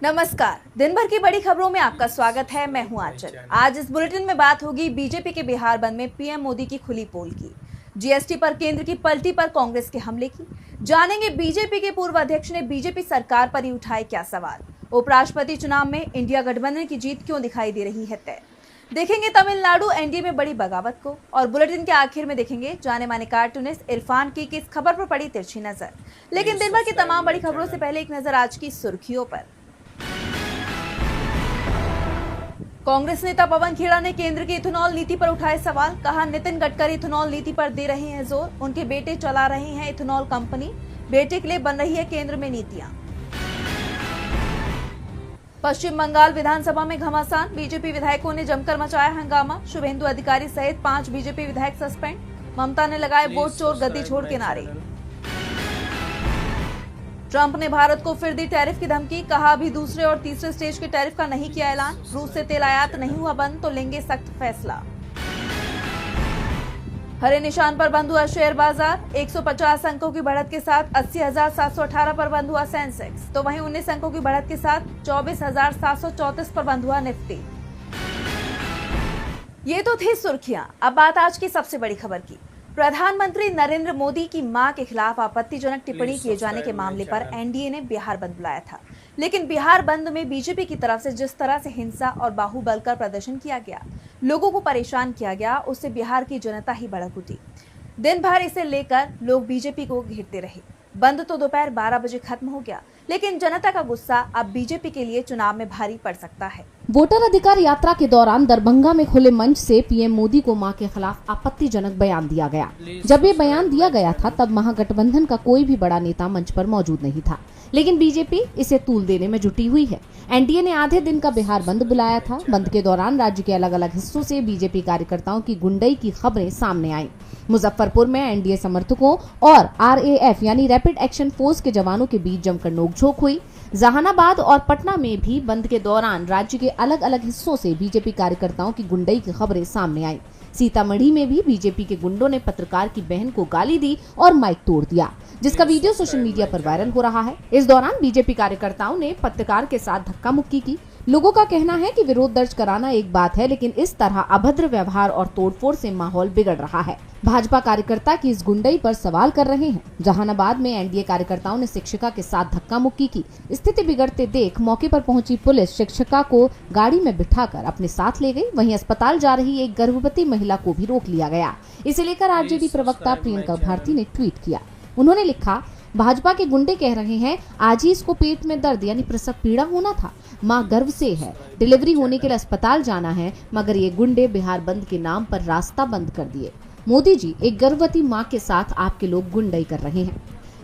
नमस्कार। दिन भर की बड़ी खबरों में आपका स्वागत है। मैं हूं आंचल। आज इस बुलेटिन में बात होगी बीजेपी के बिहार बंद में पीएम मोदी की खुली पोल की, जीएसटी पर केंद्र की पलटी पर कांग्रेस के हमले की। जानेंगे बीजेपी के पूर्व अध्यक्ष ने बीजेपी सरकार पर ही उठाए क्या सवाल। उपराष्ट्रपति चुनाव में इंडिया गठबंधन की जीत क्यों दिखाई दे रही है तय। देखेंगे तमिलनाडु एनडीए में बड़ी बगावत को, और बुलेटिन के आखिर में देखेंगे जाने माने कार्टूनिस्ट इरफान की किस खबर पर पड़ी तिरछी नजर। लेकिन दिन भर की तमाम बड़ी खबरों से पहले एक नजर आज की सुर्खियों पर। कांग्रेस नेता पवन खेड़ा ने केंद्र की इथेनॉल नीति पर उठाए सवाल। कहा, नितिन गडकरी इथेनॉल नीति पर दे रहे हैं जोर, उनके बेटे चला रहे हैं इथेनॉल कंपनी, बेटे के लिए बन रही है केंद्र में नीतियां। पश्चिम बंगाल विधानसभा में घमासान, बीजेपी विधायकों ने जमकर मचाया हंगामा। शुभेंदु अधिकारी सहित 5 बीजेपी विधायक सस्पेंड। ममता ने लगाए वोट चोर गद्दी छोड़ के नारे। ट्रंप ने भारत को फिर दी टैरिफ की धमकी। कहा, अभी दूसरे और तीसरे स्टेज के टैरिफ का नहीं किया ऐलान। रूस से तेल आयात नहीं हुआ बंद तो लेंगे सख्त फैसला। हरे निशान पर बंद हुआ शेयर बाजार। 150 अंकों की बढ़त के साथ 80,718 पर बंद हुआ सेंसेक्स, तो वहीं 19 अंकों की बढ़त के साथ 24,734 पर बंद हुआ निफ्टी। ये तो थी सुर्खियां। अब बात आज की सबसे बड़ी खबर की। प्रधानमंत्री नरेंद्र मोदी की मां के खिलाफ आपत्तिजनक टिप्पणी किए जाने के मामले पर एनडीए ने बिहार बंद बुलाया था। लेकिन बिहार बंद में बीजेपी की तरफ से जिस तरह से हिंसा और बाहुबल कर प्रदर्शन किया गया, लोगों को परेशान किया गया, उससे बिहार की जनता ही भड़क उठी। दिन भर इसे लेकर लोग बीजेपी को घेरते रहे। बंद तो दोपहर 12 बजे खत्म हो गया, लेकिन जनता का गुस्सा अब बीजेपी के लिए चुनाव में भारी पड़ सकता है। वोटर अधिकार यात्रा के दौरान दरभंगा में खुले मंच से पीएम मोदी को मां के खिलाफ आपत्तिजनक बयान दिया गया। जब ये बयान दिया गया था तब महागठबंधन का कोई भी बड़ा नेता मंच पर मौजूद नहीं था, लेकिन बीजेपी इसे तूल देने में जुटी हुई है। एनडीए ने आधे दिन का बिहार बंद बुलाया था। बंद के दौरान राज्य के अलग अलग हिस्सों से बीजेपी कार्यकर्ताओं की गुंडई की खबरें सामने आई। मुजफ्फरपुर में एनडीए समर्थकों और आरएएफ यानी रैपिड एक्शन फोर्स के जवानों के बीच जमकर नोकझोंक हुई। जहानाबाद और पटना में भी बंद के दौरान राज्य के अलग अलग हिस्सों से बीजेपी कार्यकर्ताओं की गुंडई की खबरें सामने आई। सीतामढ़ी में भी बीजेपी के गुंडों ने पत्रकार की बहन को गाली दी और माइक तोड़ दिया, जिसका वीडियो सोशल मीडिया पर वायरल हो रहा है। इस दौरान बीजेपी कार्यकर्ताओं ने पत्रकार के साथ धक्का मुक्की की। लोगों का कहना है कि विरोध दर्ज कराना एक बात है, लेकिन इस तरह अभद्र व्यवहार और तोड़फोड़ से माहौल बिगड़ रहा है। भाजपा कार्यकर्ता की इस गुंडई पर सवाल कर रहे हैं। जहानाबाद में एनडीए कार्यकर्ताओं ने शिक्षिका के साथ धक्का मुक्की की। स्थिति बिगड़ते देख मौके पर पहुंची पुलिस शिक्षिका को गाड़ी में बिठाकर अपने साथ ले गई। वहीं अस्पताल जा रही एक गर्भवती महिला को भी रोक लिया गया। इसे लेकर आरजेडी प्रवक्ता प्रियंका भारती ने ट्वीट किया। उन्होंने लिखा, भाजपा के गुंडे कह रहे हैं आज ही इसको पेट में दर्द यानी प्रसव पीड़ा होना था, मां गर्भ से है, डिलीवरी होने के लिए अस्पताल जाना है, मगर ये गुंडे बिहार बंद के नाम पर रास्ता बंद कर दिए। मोदी जी, एक गर्भवती मां के साथ आपके लोग गुंडई कर रहे हैं।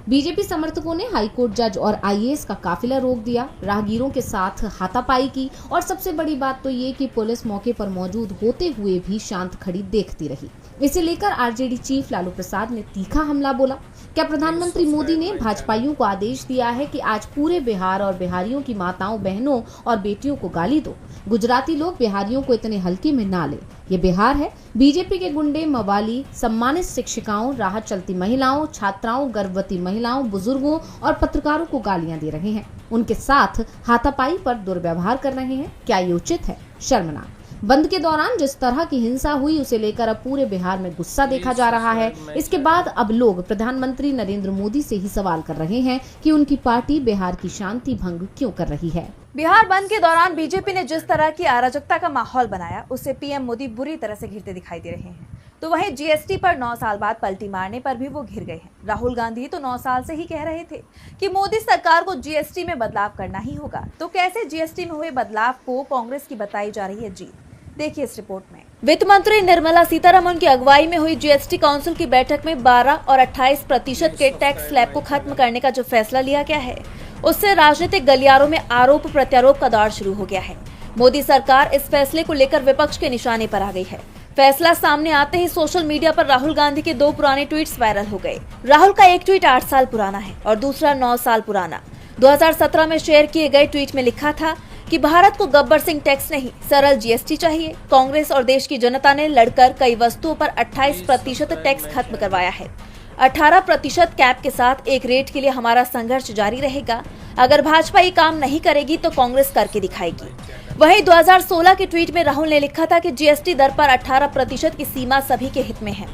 बीजेपी समर्थकों ने हाईकोर्ट जज और आईएएस का काफिला रोक दिया, राहगीरों के साथ हाथापाई की, और सबसे बड़ी बात तो ये कि पुलिस मौके पर मौजूद होते हुए भी शांत खड़ी देखती रही। इसे लेकर आरजेडी चीफ लालू प्रसाद ने तीखा हमला बोला। क्या प्रधानमंत्री मोदी ने भाजपाइयों को आदेश दिया है कि आज पूरे बिहार और बिहारियों की माताओं, बहनों और बेटियों को गाली दो? गुजराती लोग बिहारियों को इतने हल्के में ना ले। ये बिहार है। बीजेपी के गुंडे मवाली सम्मानित शिक्षिकाओं, राहत चलती महिलाओं, छात्राओं, गर्भवती महिलाओं, बुजुर्गों और पत्रकारों को गालियां दे रहे हैं। उनके साथ हाथापाई पर दुर्व्यवहार कर रहे हैं। क्या ये उचित है? शर्मनाक। बंद के दौरान जिस तरह की हिंसा हुई उसे लेकर अब पूरे बिहार में गुस्सा देखा जा रहा है। इसके बाद अब लोग प्रधानमंत्री नरेंद्र मोदी से ही सवाल कर रहे हैं कि उनकी पार्टी बिहार की शांति भंग क्यों कर रही है। बिहार बंद के दौरान बीजेपी ने जिस तरह की अराजकता का माहौल बनाया, उससे पीएम मोदी बुरी तरह से घिरते दिखाई दे रहे हैं। तो वहीं जीएसटी पर 9 साल बाद पलटी मारने पर भी वो घिर गए हैं। राहुल गांधी तो 9 साल से ही कह रहे थे कि मोदी सरकार को जीएसटी में बदलाव करना ही होगा। तो कैसे जीएसटी में हुए बदलाव को कांग्रेस की बताई जा रही है जीत, देखिए इस रिपोर्ट में। वित्त मंत्री निर्मला सीतारमण की अगुवाई में हुई जीएसटी काउंसिल की बैठक में 12 और 28% के टैक्स स्लैब को खत्म करने का जो फैसला लिया गया है, उससे राजनीतिक गलियारों में आरोप प्रत्यारोप का दौर शुरू हो गया है। मोदी सरकार इस फैसले को लेकर विपक्ष के निशाने पर आ गई है। फैसला सामने आते ही सोशल मीडिया पर राहुल गांधी के 2 पुराने ट्वीट्स वायरल हो गए। राहुल का एक ट्वीट 8 साल पुराना है और दूसरा 9 साल पुराना। 2017 में शेयर किए गए ट्वीट में लिखा था कि भारत को गब्बर सिंह टैक्स नहीं, सरल जीएसटी चाहिए। कांग्रेस और देश की जनता ने लड़कर कई वस्तुओं पर 28% टैक्स खत्म करवाया है। 18% कैप के साथ एक रेट के लिए हमारा संघर्ष जारी रहेगा। अगर भाजपा ये काम नहीं करेगी तो कांग्रेस करके दिखाएगी। वहीं 2016 के ट्वीट में राहुल ने लिखा था कि जीएसटी दर पर 18% की सीमा सभी के हित में है।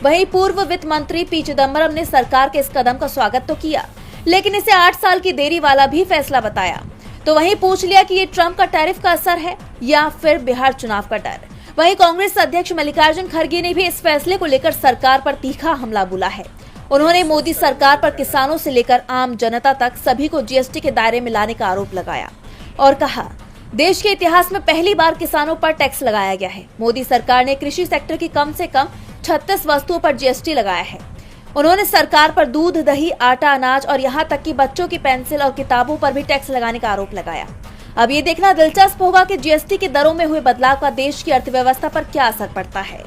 वहीं पूर्व वित्त मंत्री पी चिदम्बरम ने सरकार के इस कदम का स्वागत तो किया, लेकिन इसे 8 साल की देरी वाला भी फैसला बताया। तो वहीं पूछ लिया कि ये ट्रंप का टैरिफ का असर है या फिर बिहार चुनाव का डर। वहीं कांग्रेस अध्यक्ष मल्लिकार्जुन खड़गे ने भी इस फैसले को लेकर सरकार पर तीखा हमला बोला है। उन्होंने मोदी सरकार पर किसानों से लेकर आम जनता तक सभी को जीएसटी के दायरे में लाने का आरोप लगाया और कहा, देश के इतिहास में पहली बार किसानों पर टैक्स लगाया गया है। मोदी सरकार ने कृषि सेक्टर की कम से कम 36 वस्तुओं पर जीएसटी लगाया है। उन्होंने सरकार पर दूध, दही, आटा, अनाज और यहाँ तक कि बच्चों की पेंसिल और किताबों पर भी टैक्स लगाने का आरोप लगाया। अब ये देखना दिलचस्प होगा कि जीएसटी के दरों में हुए बदलाव का देश की अर्थव्यवस्था पर क्या असर पड़ता है।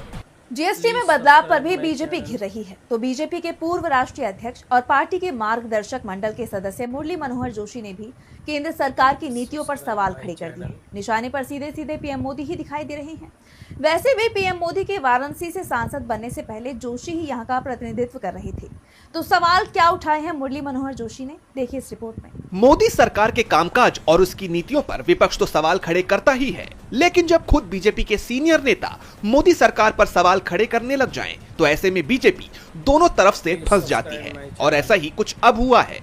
जीएसटी में बदलाव पर भी बीजेपी घिर रही है। तो बीजेपी के पूर्व राष्ट्रीय अध्यक्ष और पार्टी के मार्गदर्शक मंडल के सदस्य मुरली मनोहर जोशी ने भी केंद्र सरकार की नीतियों पर सवाल खड़े कर दिए। निशाने पर सीधे सीधे पीएम मोदी ही दिखाई दे रहे हैं। वैसे भी पीएम मोदी के वाराणसी से सांसद बनने से पहले जोशी ही यहां का प्रतिनिधित्व कर रहे थे। तो सवाल क्या उठाए हैं मुरली मनोहर जोशी ने, देखिए इस रिपोर्ट में। मोदी सरकार के कामकाज और उसकी नीतियों पर विपक्ष तो सवाल खड़े करता ही है, लेकिन जब खुद बीजेपी के सीनियर नेता मोदी सरकार पर सवाल खड़े करने लग जाएं, तो ऐसे में बीजेपी दोनों तरफ से फंस जाती है और ऐसा ही कुछ अब हुआ है।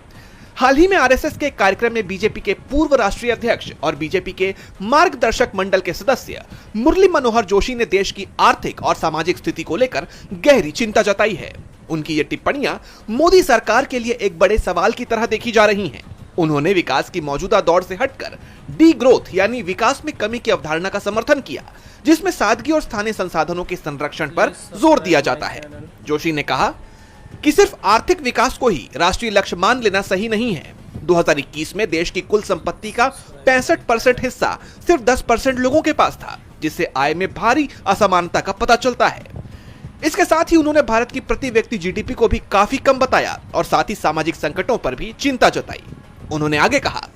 हाल ही में आरएसएस के कार्यक्रम में बीजेपी के पूर्व राष्ट्रीय अध्यक्ष और बीजेपी के मार्गदर्शक मंडल के सदस्य मुरली मनोहर जोशी ने देश की आर्थिक और सामाजिक स्थिति को लेकर गहरी चिंता जताई है। उनकी ये टिप्पणियां मोदी सरकार के लिए एक बड़े सवाल की तरह देखी जा रही हैं। उन्होंने विकास की मौजूदा दौर से हटकर डी ग्रोथ यानी विकास में कमी की अवधारणा का समर्थन किया, जिसमें सादगी और स्थानीय संसाधनों के संरक्षण पर जोर दिया जाता है। जोशी ने कहा कि सिर्फ आर्थिक विकास को ही राष्ट्रीय लक्ष्य मान लेना सही नहीं है। 2021 में देश की कुल संपत्ति का 65% हिस्सा सिर्फ 10% लोगों के पास था, जिससे आय में भारी असमानता का पता चलता है। इसके साथ ही उन्होंने भारत की प्रति व्यक्ति जीडीपी को भी काफी कम बताया और साथ ही सामाजिक संकटों पर भी चिंता जताई। उन्होंने आगे कहा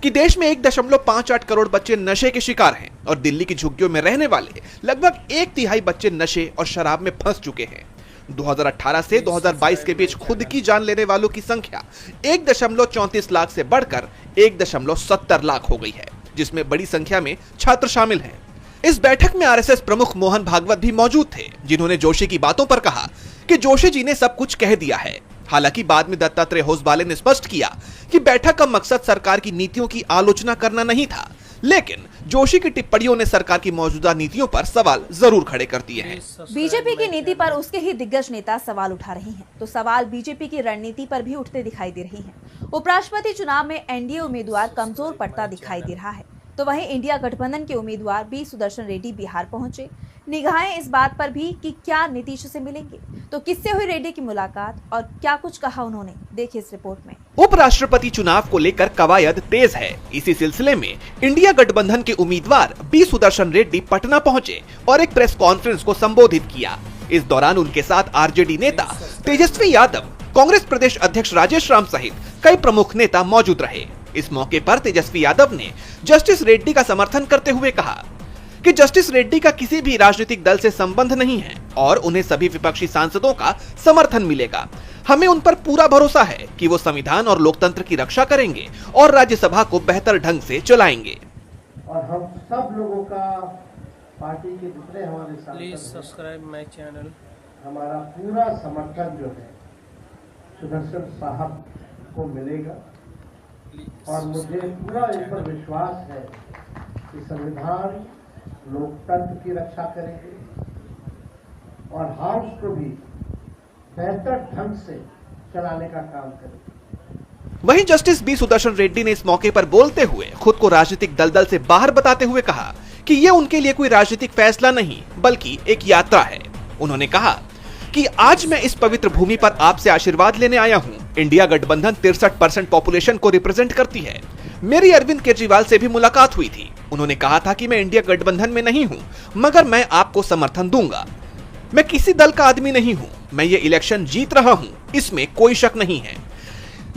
कि देश में 1.58 करोड़ बच्चे नशे के शिकार हैं और दिल्ली की झुग्गियों में रहने वाले लगभग 1/3 बच्चे नशे और शराब में फंस चुके हैं। 2018 से 2022 के बीच खुद की जान लेने वालों की संख्या 1.34 लाख से बढ़कर 1.70 लाख हो गई है, जिसमें बड़ी संख्या में छात्र शामिल हैं। इस बैठक में आरएसएस प्रमुख मोहन भागवत भी मौजूद थे, जिन्होंने जोशी की बातों पर कहा कि जोशी जी ने सब कुछ कह दिया है। हालांकि बाद में दत्तात्रेय होसबाले ने स्पष्ट किया कि बैठक का मकसद सरकार की नीतियों की आलोचना करना नहीं था, लेकिन जोशी की टिप्पणियों ने सरकार की मौजूदा नीतियों पर सवाल जरूर खड़े कर दिए हैं। बीजेपी की नीति पर उसके ही दिग्गज नेता सवाल उठा रहे हैं, तो सवाल बीजेपी की रणनीति पर भी उठते दिखाई दे रहे हैं। उपराष्ट्रपति चुनाव में एनडीए उम्मीदवार कमजोर पड़ता दिखाई दे रहा है, तो वहीं इंडिया गठबंधन के उम्मीदवार बी सुदर्शन रेड्डी बिहार पहुंचे। निगाहें इस बात पर भी कि क्या नीतीश से मिलेंगे, तो किससे हुई रेड्डी की मुलाकात और क्या कुछ कहा उन्होंने, देखिए इस रिपोर्ट में। उपराष्ट्रपति चुनाव को लेकर कवायद तेज है। इसी सिलसिले में इंडिया गठबंधन के उम्मीदवार बी सुदर्शन रेड्डी पटना पहुंचे और एक प्रेस कॉन्फ्रेंस को संबोधित किया। इस दौरान उनके साथ आरजेडी नेता तेजस्वी यादव, कांग्रेस प्रदेश अध्यक्ष राजेश राम सहित कई प्रमुख नेता मौजूद रहे। इस मौके पर तेजस्वी यादव ने जस्टिस रेड्डी का समर्थन करते हुए कहा कि जस्टिस रेड्डी का किसी भी राजनीतिक दल से संबंध नहीं है और उन्हें सभी विपक्षी सांसदों का समर्थन मिलेगा। हमें उन पर पूरा भरोसा है कि वो संविधान और लोकतंत्र की रक्षा करेंगे और राज्यसभा को बेहतर ढंग से चलाएंगे। और हम सब लोगों का, पार्टी के दूसरे हमारे साथ, प्लीज सब्सक्राइब माय चैनल, हमारा पूरा समर्थन जो है सुदर्शन साहब को मिलेगा। और मुझे पूरा इस पर विश्वास है कि संविधान लोकतंत्र की रक्षा करेंगे और हाउस को भी बेहतर ढंग से चलाने का काम करेंगे। वहीं जस्टिस बी सुदर्शन रेड्डी ने इस मौके पर बोलते हुए खुद को राजनीतिक दलदल से बाहर बताते हुए कहा कि ये उनके लिए कोई राजनीतिक फैसला नहीं बल्कि एक यात्रा है। उन्होंने कहा कि आज मैं इस पवित्र भूमि पर आपसे आशीर्वाद लेने आया हूँ। इंडिया गठबंधन 63% पॉपुलेशन को रिप्रेजेंट करती है। मेरी अरविंद केजरीवाल से भी मुलाकात हुई थी। उन्होंने कहा था कि मैं इंडिया गठबंधन में नहीं हूँ, मगर मैं आपको समर्थन दूंगा। मैं किसी दल का आदमी नहीं हूँ, मैं ये इलेक्शन जीत रहा हूँ, इसमें कोई शक नहीं है।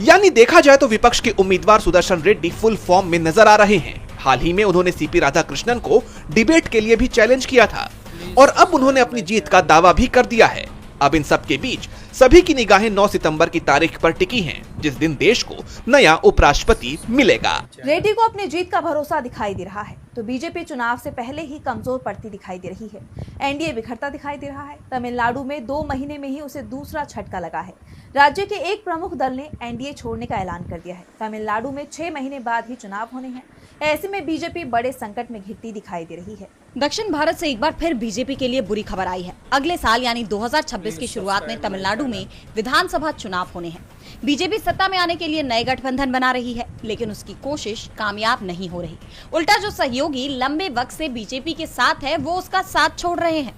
यानी देखा जाए तो विपक्ष के उम्मीदवार सुदर्शन रेड्डी फुल फॉर्म में नजर आ रहे हैं। हाल ही में उन्होंने सीपी राधाकृष्णन को डिबेट के लिए भी चैलेंज किया था और अब उन्होंने अपनी जीत का दावा भी कर दिया है। अब इन सब के बीच सभी की निगाहें 9 सितंबर की तारीख पर टिकी हैं, जिस दिन देश को नया उपराष्ट्रपति मिलेगा। रेड्डी को अपनी जीत का भरोसा दिखाई दे रहा है तो बीजेपी चुनाव से पहले ही कमजोर पड़ती दिखाई दे रही है। एनडीए बिखरता दिखाई दे रहा है। तमिलनाडु में 2 महीने में ही उसे दूसरा झटका लगा है। राज्य के एक प्रमुख दल ने एनडीए छोड़ने का ऐलान कर दिया है। तमिलनाडु में 6 महीने बाद ही चुनाव होने हैं। ऐसे में बीजेपी बड़े संकट में घिरती दिखाई दे रही है। दक्षिण भारत से एक बार फिर बीजेपी के लिए बुरी खबर आई है। अगले साल यानी 2026 की शुरुआत में तमिलनाडु में विधानसभा चुनाव होने हैं। बीजेपी सत्ता में आने के लिए नए गठबंधन बना रही है, लेकिन उसकी कोशिश कामयाब नहीं हो रही। उल्टा जो सहयोगी लंबे वक्त से बीजेपी के साथ है वो उसका साथ छोड़ रहे हैं।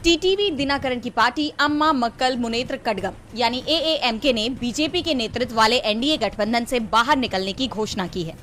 टीटीवी दिनाकरन की पार्टी अम्मा मक्कल मुनेत्र कड़गम यानी एएएमके ने बीजेपी के नेतृत्व वाले एनडीए गठबंधन से बाहर निकलने की घोषणा की है।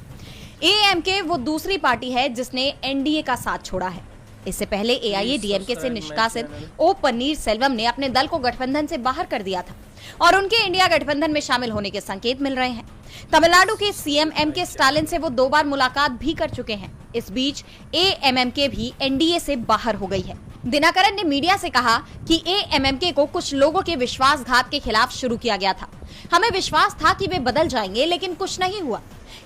एएमके वो दूसरी पार्टी है जिसने एनडीए का साथ छोड़ा है। इससे पहले एआईएडीएमके से निष्कासित ओ पन्नीरसेल्वम ने अपने दल को गठबंधन से बाहर कर दिया था और उनके इंडिया गठबंधन में शामिल होने के संकेत मिल रहे हैं। तमिलनाडु के सीएम एमके स्टालिन से वो 2 बार मुलाकात भी कर चुके हैं। इस बीच एएमएमके भी एनडीए से बाहर हो गई है। दिनाकरन ने मीडिया से कहा कि एएमएमके को कुछ लोगों के विश्वासघात के खिलाफ शुरू किया गया था। हमें विश्वास था कि वे बदल जाएंगे, लेकिन कुछ नहीं हुआ।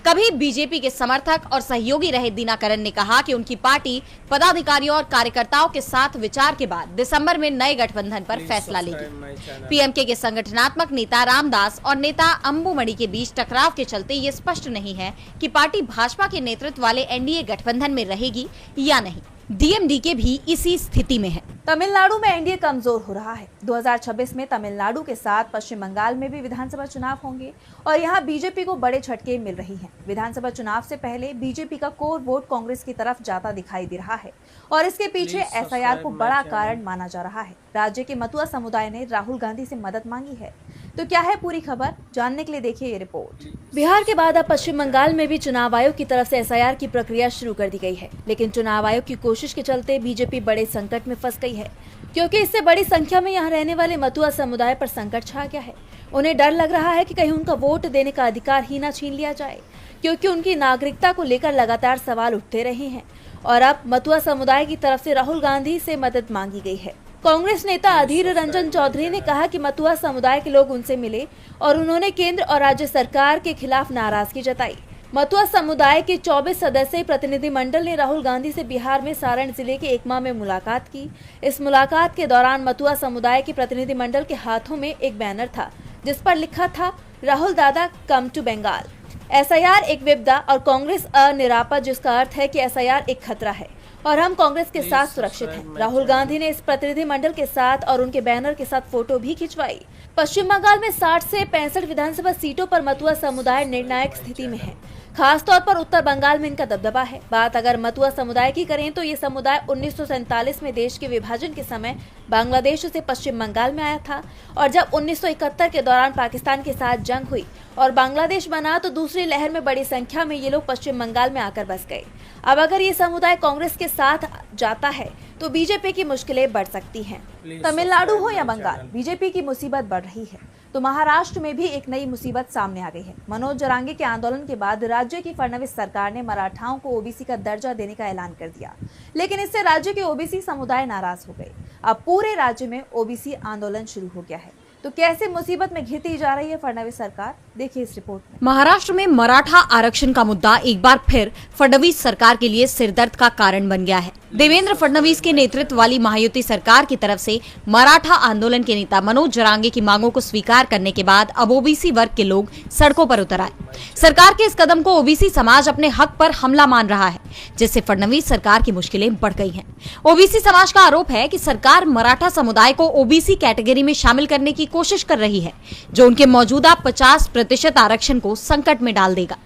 कभी बीजेपी के समर्थक और सहयोगी रहे दिनाकरन ने कहा कि उनकी पार्टी पदाधिकारियों और कार्यकर्ताओं के साथ विचार के बाद दिसंबर में नए गठबंधन पर फैसला लेगी। पीएमके के संगठनात्मक नेता रामदास और नेता अंबुमणि के बीच टकराव के चलते ये स्पष्ट नहीं है कि पार्टी भाजपा के नेतृत्व वाले एनडीए गठबंधन में रहेगी या नहीं। डीएमडीके भी इसी स्थिति में है। तमिलनाडु में एनडीए कमजोर हो रहा है। 2026 में तमिलनाडु के साथ पश्चिम बंगाल में भी विधानसभा चुनाव होंगे और यहां बीजेपी को बड़े झटके मिल रही हैं। विधानसभा चुनाव से पहले बीजेपी का कोर वोट कांग्रेस की तरफ जाता दिखाई दे रहा है और इसके पीछे एसआईआर को बड़ा कारण माना जा रहा है। राज्य के मतुआ समुदाय ने राहुल गांधी से मदद मांगी है। तो क्या है पूरी खबर, जानने के लिए देखिए ये रिपोर्ट। बिहार के बाद अब पश्चिम बंगाल में भी चुनाव आयोग की तरफ से एसआईआर की प्रक्रिया शुरू कर दी गई है, लेकिन चुनाव आयोग की कोशिश के चलते बीजेपी बड़े संकट में फंस गई है, क्योंकि इससे बड़ी संख्या में यहाँ रहने वाले मतुआ समुदाय पर संकट छा गया है। उन्हें डर लग रहा है कि कहीं उनका वोट देने का अधिकार ही न छीन लिया जाए, क्योंकि उनकी नागरिकता को लेकर लगातार सवाल उठते रहे हैं और अब मतुआ समुदाय की तरफ से राहुल गांधी से मदद मांगी गई है। कांग्रेस नेता अधीर रंजन चौधरी ने कहा कि मतुआ समुदाय के लोग उनसे मिले और उन्होंने केंद्र और राज्य सरकार के खिलाफ नाराजगी जताई। मतुआ समुदाय के 24 सदस्यीय प्रतिनिधिमंडल ने राहुल गांधी से बिहार में सारण जिले के एकमा में मुलाकात की। इस मुलाकात के दौरान मतुआ समुदाय के प्रतिनिधिमंडल के हाथों में एक बैनर था जिस पर लिखा था राहुल दादा कम टू बंगाल। एसआईआर एक विपदा और कांग्रेस अनिरापद, जिसका अर्थ है कि एसआईआर एक खतरा है और हम कांग्रेस के साथ सुरक्षित हैं। राहुल गांधी ने इस प्रतिनिधिमंडल के साथ और उनके बैनर के साथ फोटो भी खिंचवाई। पश्चिम बंगाल में 60 से 65 विधानसभा सीटों पर मतुआ समुदाय निर्णायक स्थिति में है। खासतौर पर उत्तर बंगाल में इनका दबदबा है। बात अगर मतुआ समुदाय की करें तो ये समुदाय 1947 में देश के विभाजन के समय बांग्लादेश से पश्चिम बंगाल में आया था और जब 1971 के दौरान पाकिस्तान के साथ जंग हुई और बांग्लादेश बना तो दूसरी लहर में बड़ी संख्या में ये लोग पश्चिम बंगाल में आकर बस गए। अब अगर ये समुदाय कांग्रेस के साथ जाता है तो बीजेपी की मुश्किलें बढ़ सकती हैं। तमिलनाडु हो या बंगाल, बीजेपी की मुसीबत बढ़ रही है तो महाराष्ट्र में भी एक नई मुसीबत सामने आ गई है। मनोज जरांगे के आंदोलन के बाद राज्य की फडणवीस सरकार ने मराठाओं को ओबीसी का दर्जा देने का ऐलान कर दिया, लेकिन इससे राज्य के ओबीसी समुदाय नाराज हो गए। अब पूरे राज्य में ओबीसी आंदोलन शुरू हो गया है। तो कैसे मुसीबत में घिरती जा रही है फडणवीस सरकार, देखिए इस रिपोर्ट में। महाराष्ट्र में मराठा आरक्षण का मुद्दा एक बार फिर फडणवीस सरकार के लिए सिरदर्द का कारण बन गया है। देवेंद्र फडणवीस के नेतृत्व वाली महायुति सरकार की तरफ से मराठा आंदोलन के नेता मनोज जरांगे की मांगों को स्वीकार करने के बाद अब ओबीसी वर्ग के लोग सड़कों पर उतर आए। सरकार के इस कदम को ओबीसी समाज अपने हक पर हमला मान रहा है, जिससे फडणवीस सरकार की मुश्किलें बढ़ गई हैं। ओबीसी समाज का आरोप है कि सरकार मराठा समुदाय को ओबीसी कैटेगरी में शामिल करने की कोशिश कर रही है, जो उनके मौजूदा 50% आरक्षण को संकट में डाल देगा।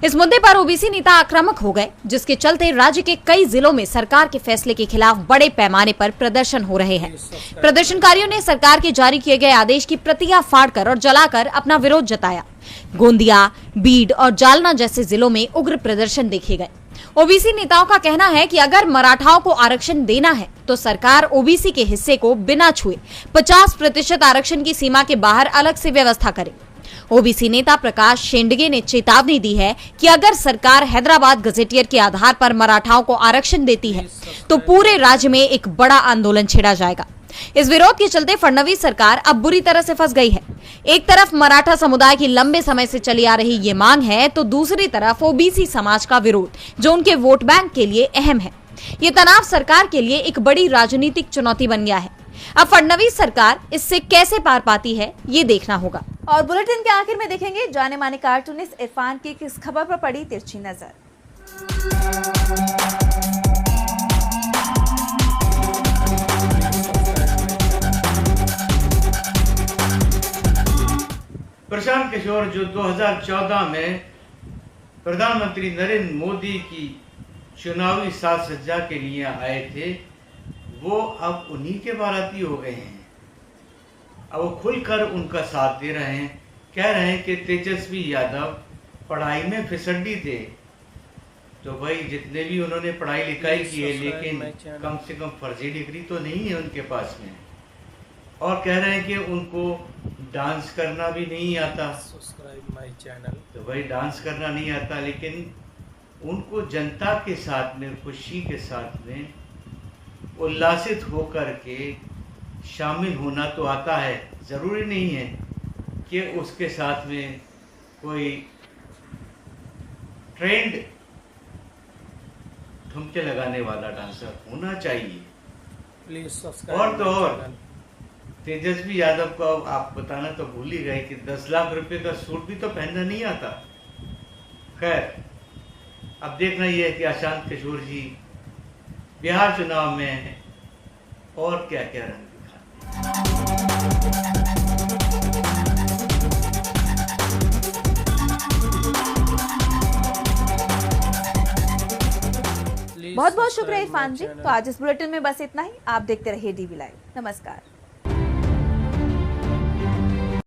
इस मुद्दे पर ओबीसी नेता आक्रामक हो गए, जिसके चलते राज्य के कई जिलों में सरकार के फैसले के खिलाफ बड़े पैमाने पर प्रदर्शन हो रहे हैं। प्रदर्शनकारियों ने सरकार के जारी किए गए आदेश की प्रतियां फाड़कर और जलाकर अपना विरोध जताया। गोंदिया, बीड और जालना जैसे जिलों में उग्र प्रदर्शन देखे गए। ओबीसी नेताओं का कहना है कि अगर मराठाओं को आरक्षण देना है तो सरकार ओबीसी के हिस्से को बिना छुए 50% आरक्षण की सीमा के बाहर अलग से व्यवस्था करे। ओबीसी नेता प्रकाश शेंडगे ने चेतावनी दी है कि अगर सरकार हैदराबाद गजेटियर के आधार पर मराठाओं को आरक्षण देती है तो पूरे राज्य में एक बड़ा आंदोलन छेड़ा जाएगा। इस विरोध के चलते फडणवीस सरकार अब बुरी तरह से फंस गई है। एक तरफ मराठा समुदाय की लंबे समय से चली आ रही ये मांग है, तो दूसरी तरफ ओबीसी समाज का विरोध, जो उनके वोट बैंक के लिए अहम है। ये तनाव सरकार के लिए एक बड़ी राजनीतिक चुनौती बन गया है। अब फडणवीस सरकार इससे कैसे पार पाती है, ये देखना होगा। और बुलेटिन के आखिर में देखेंगे जाने माने कार्टूनिस्ट इरफान की किस खबर पर पड़ी तिरछी नजर। प्रशांत किशोर जो 2014 में प्रधानमंत्री नरेंद्र मोदी की चुनावी साज सज्जा के लिए आए थे, वो अब उन्हीं के बाराती हो गए हैं। अब वो खुलकर उनका साथ दे रहे हैं, कह रहे हैं कि तेजस्वी यादव पढ़ाई में फिसड्डी थे। तो भाई जितने भी उन्होंने पढ़ाई लिखाई की है, लेकिन कम से कम फर्जी डिग्री तो नहीं है उनके पास में। और कह रहे हैं कि उनको डांस करना भी नहीं आता। Subscribe my channel. तो भाई डांस करना नहीं आता, लेकिन उनको जनता के साथ में, खुशी के साथ में उल्लासित होकर के शामिल होना तो आता है। ज़रूरी नहीं है कि उसके साथ में कोई ट्रेंड ठुमके लगाने वाला डांसर होना चाहिए। Please subscribe. और तो और तेजस्वी यादव को आप बताना तो भूल ही गए कि 10 लाख रुपए का सूट भी तो पहनना नहीं आता। खैर, अब देखना यह है कि प्रशांत किशोर जी बिहार चुनाव में और क्या क्या रंग दिखाते हैं। बहुत बहुत शुक्रिया इरफान जी। तो आज इस बुलेटिन में बस इतना ही। आप देखते रहिए डीवी लाइव। नमस्कार।